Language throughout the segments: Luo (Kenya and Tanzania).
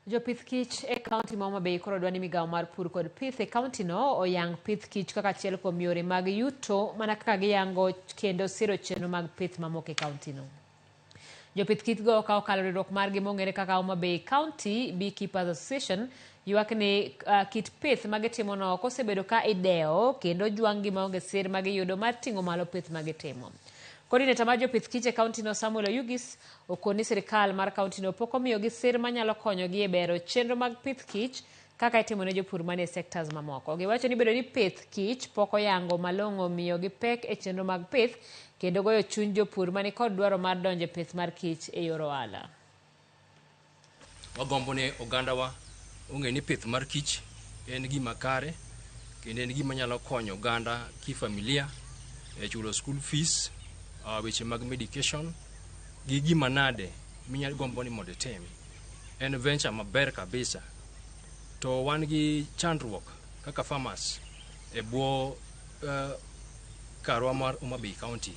Jopith kich e kaunti ma Homa Bay koro dwani migawo mar pur kod pith e kaunti no oyang pith kich kaka achiel kuom yore mag yuto mana kaka giyango kendo siro chenro mag pith mamoko e kaunti no. Jopith kich go ka okalo riwruok margi mong'ere kaka Homa Bay County Beekeepers Association ywak ni kit pith magitimo no kosebedo ka idewo kendo jwang' gi maonge sir magiyudo mar ting'o malo pith magitimo. Coordinator mar jopith kich e kaunti no Samuel Oyugis okoni sirikal mar kaunti no pok omiyogi sir manyalo konyogi e bero chenro mag pith kich kaka itimo ne jopur manie sectors mamoko. Giwacho ni bedo ni pith kich pok oyango malong'o miyogi pek e chenro mag pith kendo goyo chuny jopur mani kod dwaro mar donjo e pith mar kich e yor ohala. Wagombo ne ogandawa ong'e ni pith mar kich en gima kare kendo en gima nyalo konyo oganda kifamilia e chulo school fees, weche mag medication gi gima nade minyalo gombo ni mondo itim. En venture maber kabisa. To wan gi chandruok kaka farmers e bwo karwa mar Homa Bay County.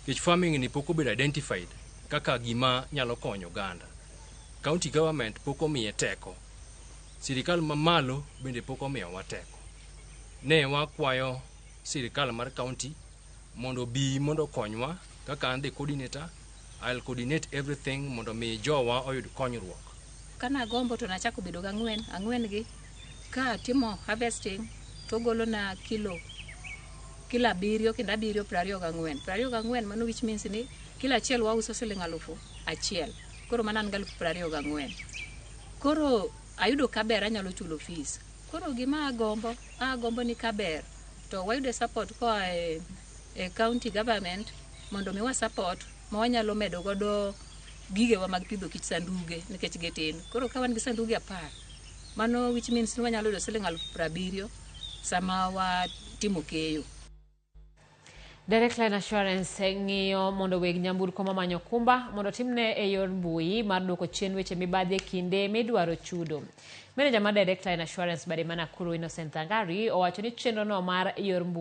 Kich farming ni pok obedo identified kaka gima nyalo konyo oganda. County government pok omiye teko. Sirikal mamalo bende pok omiyowa teko. Ne wakwayo sirikal mar county mondo bi mondo konywa kaka an the coordinator. I'll coordinate everything mondo mi jowa oyud konyruok. Kana gombo to nachako bedo ga ang'wen gi ka timo harvesting to golo na kilo 7 kendo 24 mano which means ni kila achiel wauso Sh1,000. Koro mana an 24,000. Koro ayudo kaber anyalo chulo fees. Koro gima agombo ni kaber to wayudo support ko e county government mondo mi wa support ma wanyalo medo godo gigewa mag pidho kich sanduge nikech gitin. Koro ka wan gi sanduge 10 mano which means ni wanyalo yudo Sh70,000 sama watimo keyo. Direct Line Assurance ng'iyo mondo weg nyamburko mamanyo kumba mondo timne e yor mbui mar duoko chien weche mibadhi e kinde midwaro chudo. Manager mar Direct Line Assurance bade mana Nakuru Innocent Thangari owacho ni chenro no mar yor mbui